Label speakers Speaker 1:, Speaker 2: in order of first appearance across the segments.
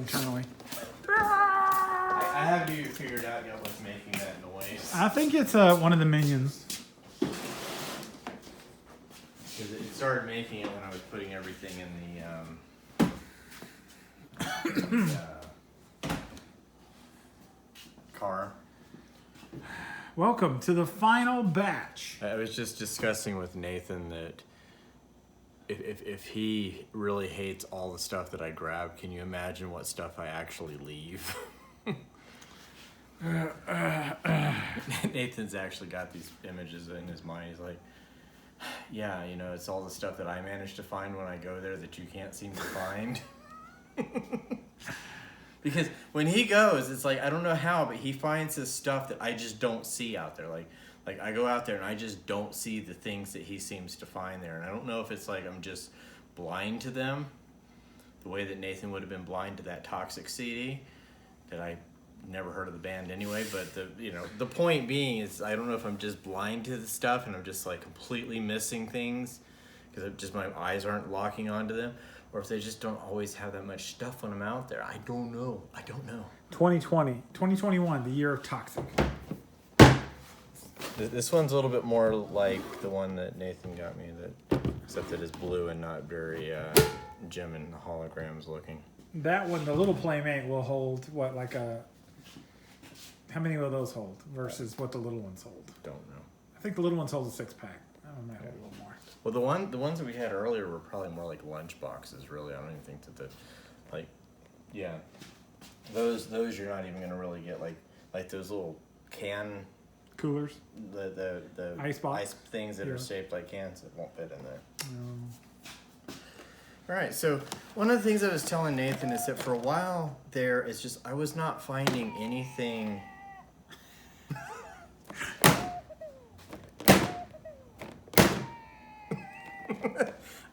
Speaker 1: internally.
Speaker 2: I have you figured out yet what's making that noise.
Speaker 1: I think it's one of the minions.
Speaker 2: Because it started making it when I was putting everything in the car.
Speaker 1: Welcome to the final batch.
Speaker 2: I was just discussing with Nathan that if he really hates all the stuff that I grab, can you imagine what stuff I actually leave? Nathan's actually got these images in his mind. He's like, yeah, you know, it's all the stuff that I managed to find when I go there that you can't seem to find. Because when he goes, it's like, I don't know how, but he finds this stuff that I just don't see out there. Like I go out there and I just don't see the things that he seems to find there. And I don't know if it's like I'm just blind to them, the way that Nathan would have been blind to that Toxic CD that I never heard of the band anyway. But the point being is, I don't know if I'm just blind to the stuff and I'm just like completely missing things because just my eyes aren't locking onto them, or if they just don't always have that much stuff when I'm out there. I don't know.
Speaker 1: 2021, the year of toxic.
Speaker 2: This one's a little bit more like the one that Nathan got me, except that it's blue and not very gem and holograms looking.
Speaker 1: That one, the little Playmate, will hold what, like how many will those hold versus what the little ones hold? Don't know. I think the little ones hold a 6-pack. I don't know, hold a little more.
Speaker 2: Well, the ones that we had earlier were probably more like lunch boxes. Really, I don't even think that those you're not even gonna really get like those little can
Speaker 1: coolers,
Speaker 2: the
Speaker 1: ice
Speaker 2: things that are shaped like cans that won't fit in there. All right, so one of the things I was telling Nathan is that for a while there, it's just I was not finding anything.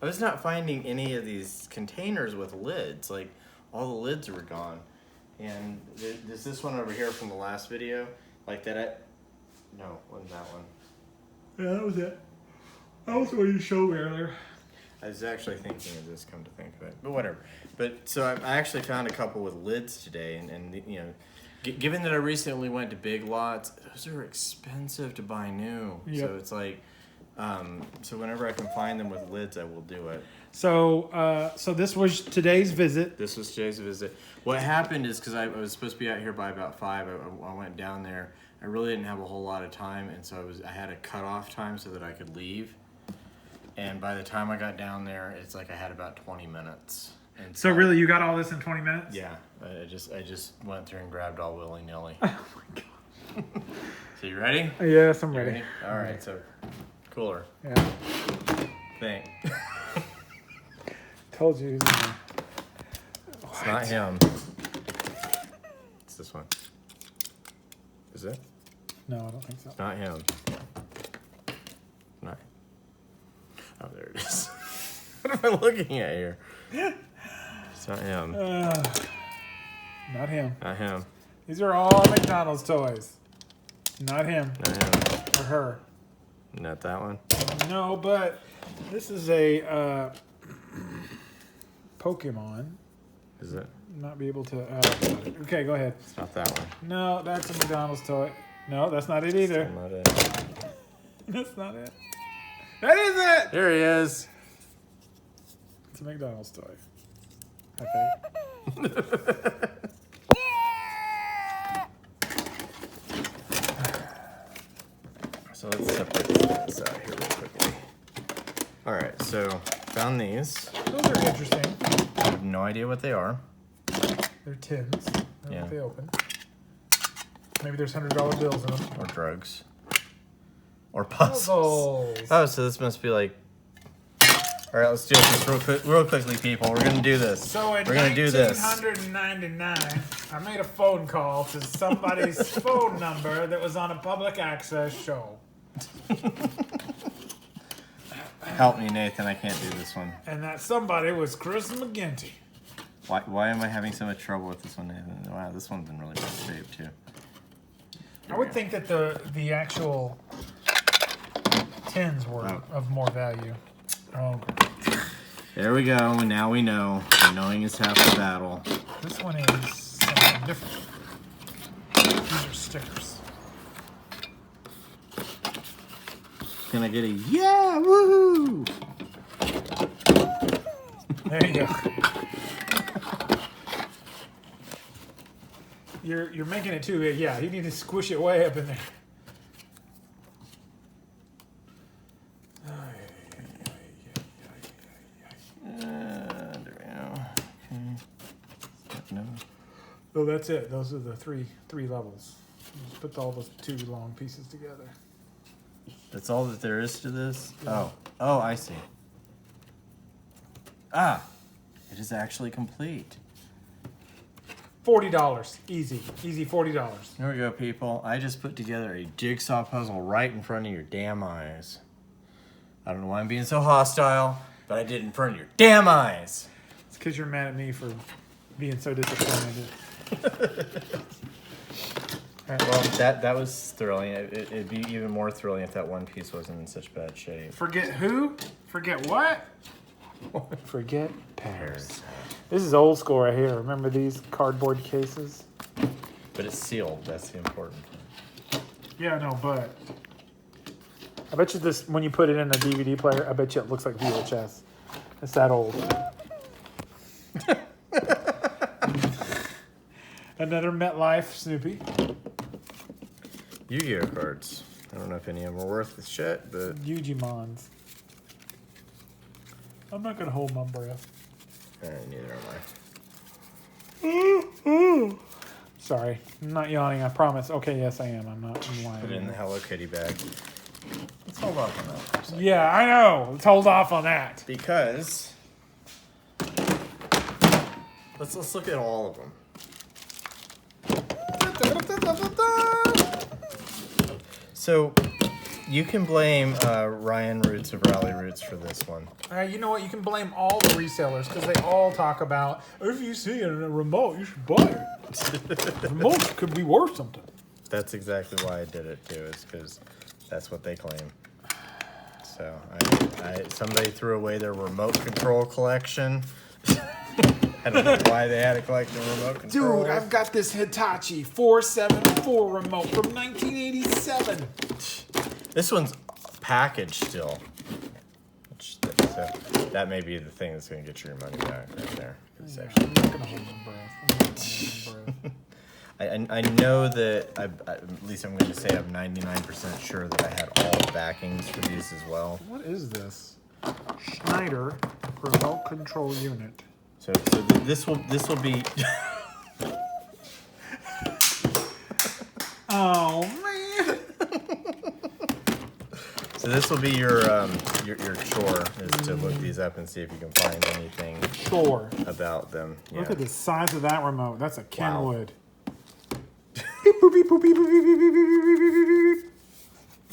Speaker 2: I was not finding any of these containers with lids. Like, all the lids were gone. And there's this one over here from the last video. Like that. No, wasn't that one?
Speaker 1: Yeah, that was it. That was what you showed me earlier.
Speaker 2: I was actually thinking of this, come to think of it. But whatever. But so I actually found a couple with lids today. And you know, given that I recently went to Big Lots, those are expensive to buy new. Yep. So it's like... so whenever I can find them with lids, I will do it.
Speaker 1: So this was today's visit.
Speaker 2: This was today's visit. What happened is, because I was supposed to be out here by about 5, I went down there. I really didn't have a whole lot of time, and so I had a cutoff time so that I could leave. And by the time I got down there, it's like I had about 20 minutes. And
Speaker 1: so really, you got all this in 20 minutes?
Speaker 2: Yeah, I just went through and grabbed all willy-nilly.
Speaker 1: Oh my god.
Speaker 2: So you ready?
Speaker 1: Yes, I'm ready.
Speaker 2: All right, so cooler.
Speaker 1: Yeah.
Speaker 2: Thing.
Speaker 1: Told you.
Speaker 2: It's not him. It's this one. Is it?
Speaker 1: No, I don't think so.
Speaker 2: It's not him. Not. Oh, there it is. What am I looking at here? It's not him.
Speaker 1: Not him.
Speaker 2: Not him.
Speaker 1: These are all McDonald's toys. Not him.
Speaker 2: Not him.
Speaker 1: Or her.
Speaker 2: Not that one?
Speaker 1: No, but this is a Pokemon.
Speaker 2: Is it?
Speaker 1: Not be able to... okay, go ahead.
Speaker 2: It's not that one.
Speaker 1: No, that's a McDonald's toy. No, that's not it either.
Speaker 2: Still not it.
Speaker 1: That's not it. That is it!
Speaker 2: There he is.
Speaker 1: It's a McDonald's toy. I think.
Speaker 2: So let's separate this out here real quickly. All right, so found these.
Speaker 1: Those are interesting.
Speaker 2: I have no idea what they are.
Speaker 1: They're tins. I don't know
Speaker 2: Yeah.
Speaker 1: if they open. Maybe there's $100 bills in them.
Speaker 2: Or drugs. Or puzzles.
Speaker 1: Puzzles.
Speaker 2: Oh, so this must be like... All right, let's do this real quickly, people. We're going to do this.
Speaker 1: So in 1999, I made a phone call to somebody's phone number that was on a public access show.
Speaker 2: Help me, Nathan. I can't do this one.
Speaker 1: And that somebody was Chris McGinty.
Speaker 2: Why am I having so much trouble with this one, Nathan? Wow, this one's in really rough shape, too.
Speaker 1: I would think that the actual tins were of more value. Oh,
Speaker 2: there we go. Now we know. Knowing is half the battle.
Speaker 1: This one is something different. These are stickers.
Speaker 2: Can I get a yeah, woohoo?
Speaker 1: There you go. You're making it too big. Yeah, you need to squish it way up in there.
Speaker 2: There we go. Okay. No.
Speaker 1: Oh, that's it. Those are the three levels. Just put all those two long pieces together.
Speaker 2: That's all that there is to this?
Speaker 1: Yeah.
Speaker 2: Oh, I see. Ah, it is actually complete.
Speaker 1: $40. Easy $40.
Speaker 2: Here we go, people. I just put together a jigsaw puzzle right in front of your damn eyes. I don't know why I'm being so hostile, but I did it in front of your damn eyes.
Speaker 1: It's because you're mad at me for being so disappointed.
Speaker 2: Well, that was thrilling. It'd be even more thrilling if that one piece wasn't in such bad shape.
Speaker 1: Forget who? Forget what? Forget Paris. This is old school right here. Remember these cardboard cases?
Speaker 2: But it's sealed. That's the important thing.
Speaker 1: Yeah, no, but I bet you this, when you put it in a DVD player, I bet you it looks like VHS. It's that old. Another MetLife Snoopy.
Speaker 2: Yu-Gi-Oh cards. I don't know if any of them are worth the shit, but...
Speaker 1: Yu-Gi-Mons. I'm not going to hold my breath.
Speaker 2: Neither am I.
Speaker 1: Sorry. I'm not yawning, I promise. Okay, yes, I am. I'm not lying.
Speaker 2: Put it in the Hello Kitty bag. Let's hold off on that for a second.
Speaker 1: Yeah, I know. Let's hold off on that.
Speaker 2: Because... Let's look at all of them. So, you can blame Ryan Roots of Rally Roots for this one.
Speaker 1: You know what? You can blame all the resellers because they all talk about if you see it in a remote, you should buy it. The remote could be worth something.
Speaker 2: That's exactly why I did it too, is because that's what they claim. So, somebody threw away their remote control collection. I don't know why they had a collection of remote controls.
Speaker 1: Dude, I've got this Hitachi 474 remote from 1987.
Speaker 2: This one's packaged still. So that may be the thing that's going to get you your money back right there. It's actually...
Speaker 1: I'm not going to hold my breath.
Speaker 2: I know that, at least I'm going to say I'm 99% sure that I had all the backings for these as well.
Speaker 1: What is this? Schneider remote control unit.
Speaker 2: So this will be.
Speaker 1: Oh man!
Speaker 2: So this will be your chore is to look these up and see if you can find anything about them. Yeah.
Speaker 1: Look at the size of that remote. That's a Kenwood.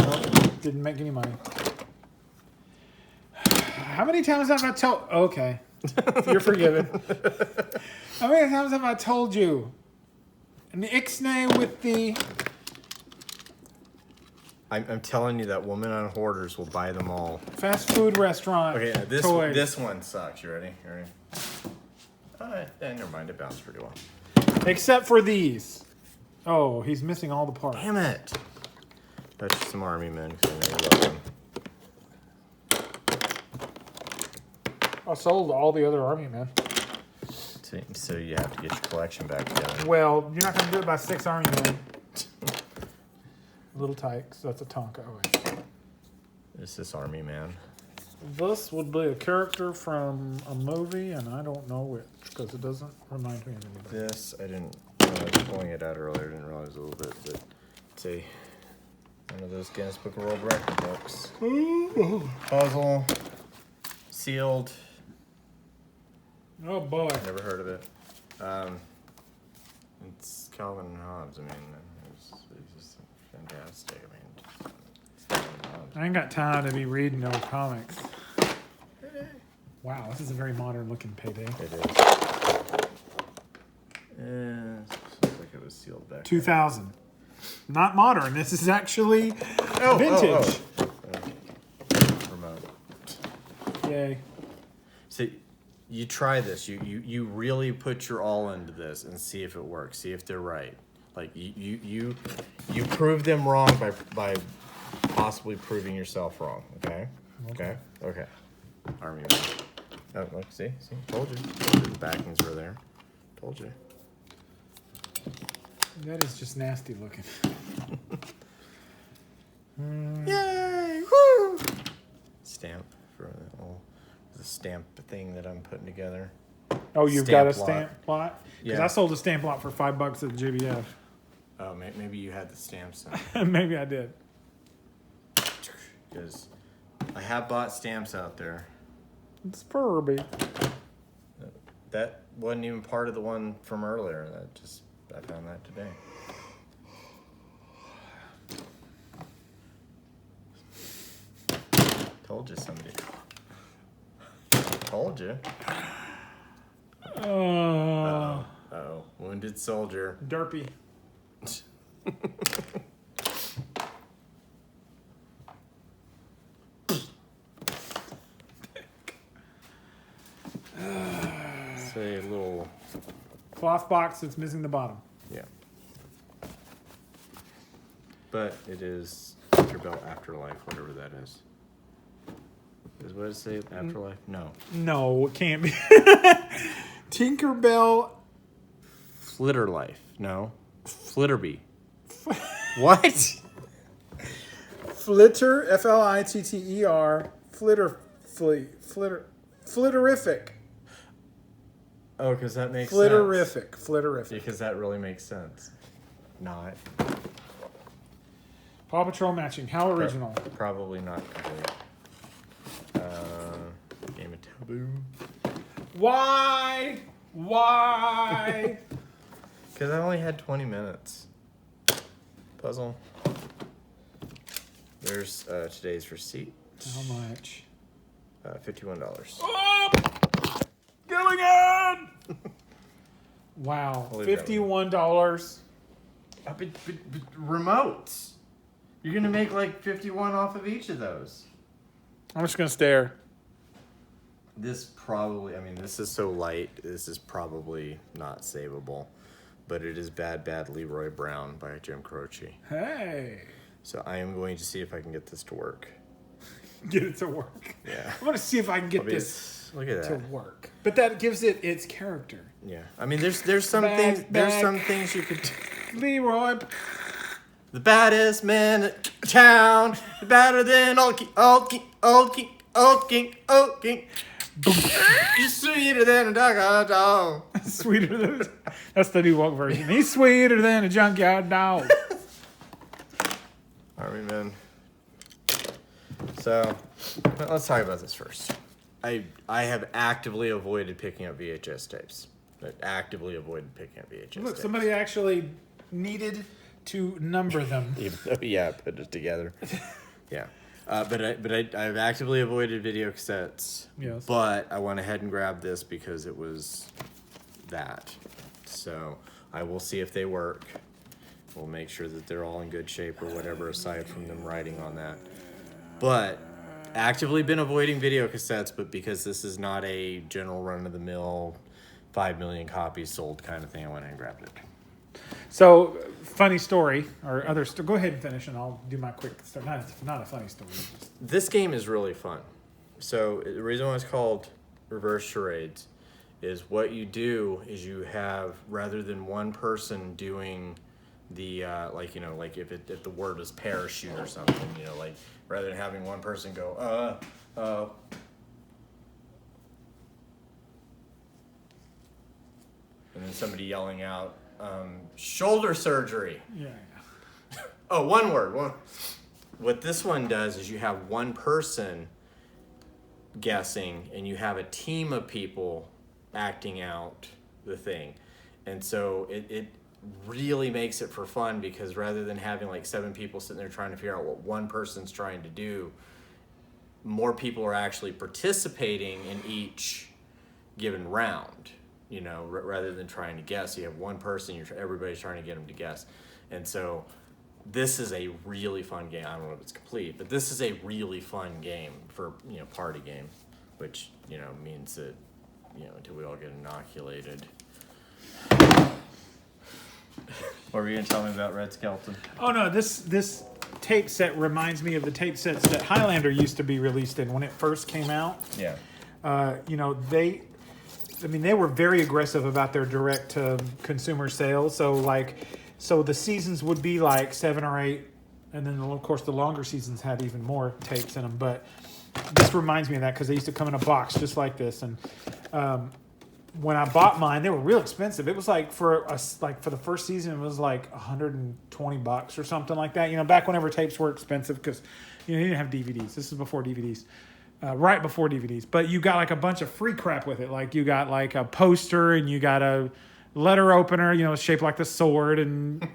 Speaker 1: Oh, didn't make any money. How many times have I told? Okay. You're forgiven. How many times have I told you? An ixnay with the...
Speaker 2: I'm telling you that woman on Hoarders will buy them all.
Speaker 1: Fast food restaurant.
Speaker 2: Okay,
Speaker 1: toys.
Speaker 2: this one sucks. You ready? Never mind. It bounced pretty well.
Speaker 1: Except for these. Oh, he's missing all the parts.
Speaker 2: Damn it! Touch some army men because I know you love them.
Speaker 1: I sold all the other army men.
Speaker 2: So you have to get your collection back together.
Speaker 1: Well, you're not going to do it by 6 army men. A little tight, because that's a Tonka. Oh, wait.
Speaker 2: Is this army man?
Speaker 1: This would be a character from a movie, and I don't know which, because it doesn't remind me of anybody.
Speaker 2: This, I didn't, when I was pulling it out earlier, I didn't realize a little bit, but it's one of those Guinness Book of World Record books. Puzzle, sealed.
Speaker 1: Oh boy.
Speaker 2: Never heard of it. It's Calvin and Hobbes. I mean, it's just fantastic. I mean,
Speaker 1: I ain't got time to be reading those comics. Wow, this is a very modern looking payday.
Speaker 2: It is. Looks like it was sealed back.
Speaker 1: 2000. Not modern. This is actually vintage.
Speaker 2: Remote.
Speaker 1: Yay.
Speaker 2: See, you try this. You really put your all into this and see if it works. See if they're right. Like you prove them wrong by possibly proving yourself wrong. Okay. Army man. Oh, look, see, told you. The backings were there. Told you.
Speaker 1: That is just nasty looking.
Speaker 2: Yay! Woo! Stamp for the stamp thing that I'm putting together.
Speaker 1: Oh, you've got a stamp lot? Because
Speaker 2: Yeah.
Speaker 1: I sold a stamp lot for $5 at the JBF.
Speaker 2: Oh, maybe you had the stamps.
Speaker 1: Maybe I did.
Speaker 2: Because I have bought stamps out there.
Speaker 1: It's Furby.
Speaker 2: That wasn't even part of the one from earlier. I found that today. Told you somebody. Told you. Uh-oh. Wounded soldier.
Speaker 1: Derpy.
Speaker 2: Say a little.
Speaker 1: Cloth box that's missing the bottom.
Speaker 2: Yeah. But it is Tinkerbell Afterlife, whatever that is. Is what it say? Afterlife? No.
Speaker 1: No, it can't be. Tinkerbell.
Speaker 2: Flitterlife. No. Flitterby. What?
Speaker 1: Flitter, F-L-I-T-T-E-R, flitterific.
Speaker 2: Oh, because that makes sense.
Speaker 1: Flitterific.
Speaker 2: Because that really makes sense. Not.
Speaker 1: Paw Patrol matching. How original.
Speaker 2: Probably not complete. Game of Taboo.
Speaker 1: Why?
Speaker 2: Because I only had 20 minutes. Puzzle. There's today's receipt.
Speaker 1: How much?
Speaker 2: $51.
Speaker 1: Oh! Gilligan! Wow. $51.
Speaker 2: But remotes. You're going to make like 51 off of each of those.
Speaker 1: I'm just going to stare.
Speaker 2: This is so light. This is probably not savable. But it is Bad Leroy Brown by Jim Croce.
Speaker 1: Hey.
Speaker 2: So I am going to see if I can get this to work.
Speaker 1: Get it to work.
Speaker 2: Yeah.
Speaker 1: I'm going to see if I can get this
Speaker 2: Look at
Speaker 1: to
Speaker 2: that.
Speaker 1: work. But that gives it its character.
Speaker 2: Yeah. I mean, there's some things. There's some things you could.
Speaker 1: Leroy.
Speaker 2: The baddest man in town, better than old king. You're sweeter than a dog.
Speaker 1: Sweeter than... That's the new woke version. He's sweeter than a junkyard dog.
Speaker 2: Army men. So, let's talk about this first. I have actively avoided picking up VHS tapes. Look,
Speaker 1: somebody actually needed to number them.
Speaker 2: Yeah, put it together. Yeah. But I've actively avoided video cassettes.
Speaker 1: Yes.
Speaker 2: But I went ahead and grabbed this because it was that. So I will see if they work. We'll make sure that they're all in good shape or whatever, aside from them writing on that. But actively been avoiding video cassettes, but because this is not a general run-of-the-mill 5 million copies sold kind of thing, I went ahead and grabbed it.
Speaker 1: So, funny story, or other story. Go ahead and finish, and I'll do my quick story. Not a funny story.
Speaker 2: This game is really fun. So the reason why it's called Reverse Charades is what you do is you have, rather than one person doing the like if the word was parachute or something, like rather than having one person go and then somebody yelling out shoulder surgery.
Speaker 1: Yeah.
Speaker 2: Oh, one word. What this one does is you have one person guessing and you have a team of people acting out the thing. And so it really makes it for fun, because rather than having like 7 people sitting there trying to figure out what one person's trying to do, more people are actually participating in each given round, rather than trying to guess. You have one person, everybody's trying to get them to guess. And so this is a really fun game. I don't know if it's complete, but this is a really fun game for, party game, which, means that, until we all get inoculated. What were you gonna tell me about Red Skelton?
Speaker 1: Oh no, this tape set reminds me of the tape sets that Highlander used to be released in when it first came out.
Speaker 2: Yeah.
Speaker 1: They were very aggressive about their direct to consumer sales. So the seasons would be like 7 or 8, and then of course the longer seasons had even more tapes in them. But this reminds me of that because they used to come in a box just like this. And when I bought mine, they were real expensive. It was like for the first season, it was like $120 or something like that. Back whenever tapes were expensive because you didn't have DVDs. This is before DVDs. Right before DVDs, but you got like a bunch of free crap with it. Like you got like a poster and you got a letter opener, shaped like the sword and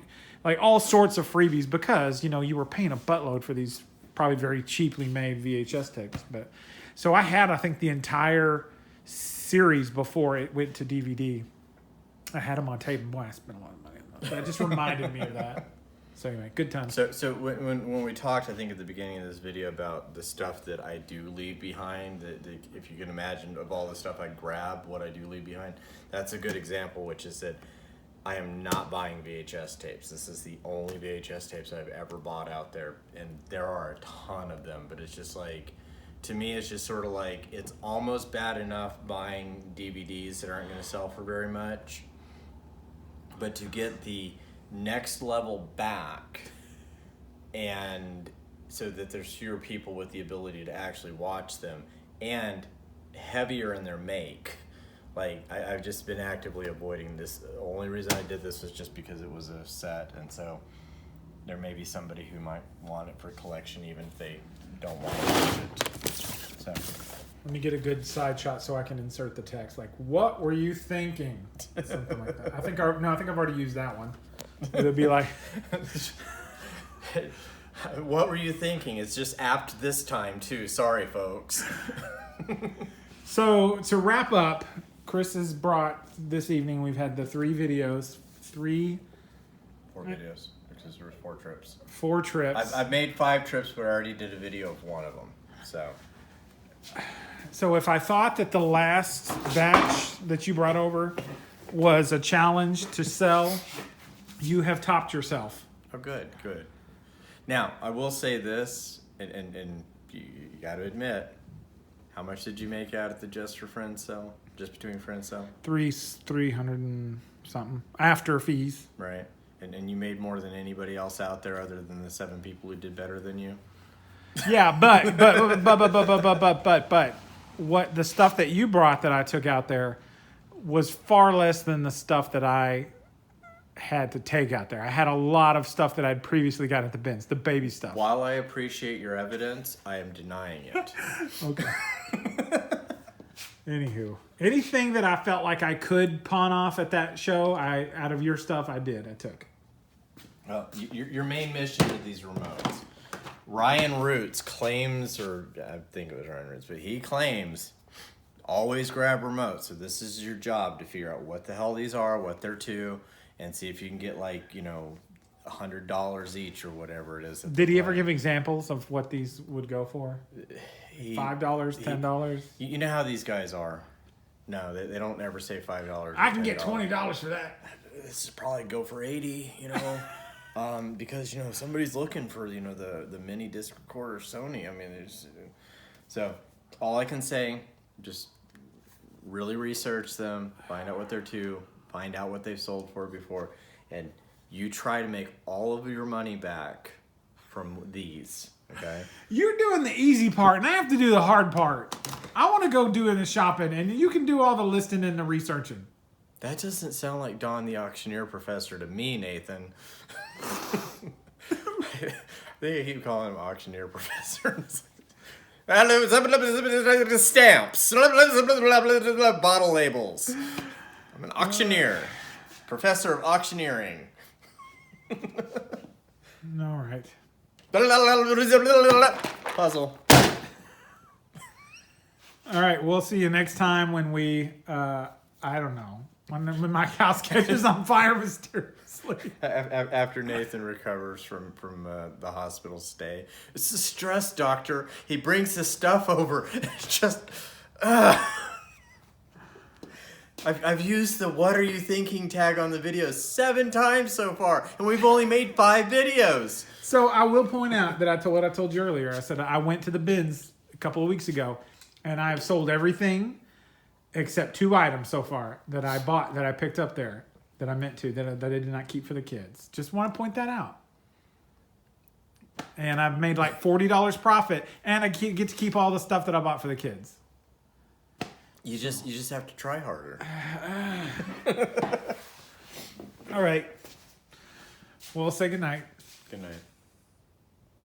Speaker 1: like all sorts of freebies because, you were paying a buttload for these probably very cheaply made VHS tapes. But so I had, I think, the entire series before it went to DVD. I had them on tape and boy, I spent a lot of money on those. That just reminded me of that. So anyway, good times.
Speaker 2: So when we talked, I think at the beginning of this video about the stuff that I do leave behind, if you can imagine of all the stuff I grab, what I do leave behind, that's a good example, which is that I am not buying VHS tapes. This is the only VHS tapes I've ever bought out there, and there are a ton of them, but it's just like, to me, it's just sort of like, it's almost bad enough buying DVDs that aren't going to sell for very much, but to get the next level back, and so that there's fewer people with the ability to actually watch them, and heavier in their make. Like I've just been actively avoiding this. The only reason I did this was just because it was a set, and so there may be somebody who might want it for collection even if they don't want to use it. So
Speaker 1: let me get a good side shot so I can insert the text. Like, what were you thinking? Something like that. I think I've already used that one. It'll be like,
Speaker 2: what were you thinking? It's just apt this time too. Sorry, folks.
Speaker 1: So to wrap up, Chris has brought this evening. We've had the 4 videos.
Speaker 2: 4 videos because there was 4 trips.
Speaker 1: 4 trips.
Speaker 2: I've made 5 trips, but I already did a video of one of them.
Speaker 1: So if I thought that the last batch that you brought over was a challenge to sell, you have topped yourself.
Speaker 2: Oh, good. Now, I will say this, and you got to admit, how much did you make out at the Just for Friends sale? Just between friends sale?
Speaker 1: 300 and something after fees.
Speaker 2: Right. And you made more than anybody else out there other than the 7 people who did better than you?
Speaker 1: Yeah, but what the stuff that you brought that I took out there was far less than the stuff that I had to take out there. I had a lot of stuff that I'd previously got at the bins, the baby stuff.
Speaker 2: While I appreciate your evidence, I am denying it.
Speaker 1: Okay. Anywho, anything that I felt like I could pawn off at that show, out of your stuff, I took.
Speaker 2: Well, your main mission with these remotes. Ryan Roots claims, or I think it was Ryan Roots, but he claims always grab remotes. So this is your job to figure out what the hell these are, what they're to, and see if you can get $100 each or whatever it is.
Speaker 1: Did he ever give examples of what these would go for? $5, $10?
Speaker 2: You know how these guys are. No, they don't ever say $5.
Speaker 1: I can get $20 for that.
Speaker 2: This is probably go for $80, because somebody's looking for the mini disc recorder Sony. I mean, so all I can say, just really research them, find out what they're to, find out what they've sold for before, and you try to make all of your money back from these. Okay.
Speaker 1: You're doing the easy part, and I have to do the hard part. I want to go doing the shopping, and you can do all the listing and the researching.
Speaker 2: That doesn't sound like Don the Auctioneer Professor to me, Nathan. They keep calling him Auctioneer Professor. Stamps. Bottle labels. I'm an auctioneer. Professor of auctioneering.
Speaker 1: All right.
Speaker 2: Puzzle.
Speaker 1: All right, we'll see you next time when we, I don't know, when my house catches on fire mysteriously.
Speaker 2: After Nathan recovers from the hospital stay. It's the stress, doctor. He brings his stuff over. It's just... I've used the "What are you thinking?" tag on the videos 7 times so far, and we've only made 5 videos.
Speaker 1: So I will point out that what I told you earlier. I said I went to the bins a couple of weeks ago, and I have sold everything except 2 items so far that I bought, that I picked up there, that I meant to, that I did not keep for the kids. Just want to point that out. And I've made like $40 profit, and I get to keep all the stuff that I bought for the kids.
Speaker 2: You just have to try harder.
Speaker 1: All right. Well, say goodnight.
Speaker 2: Good night.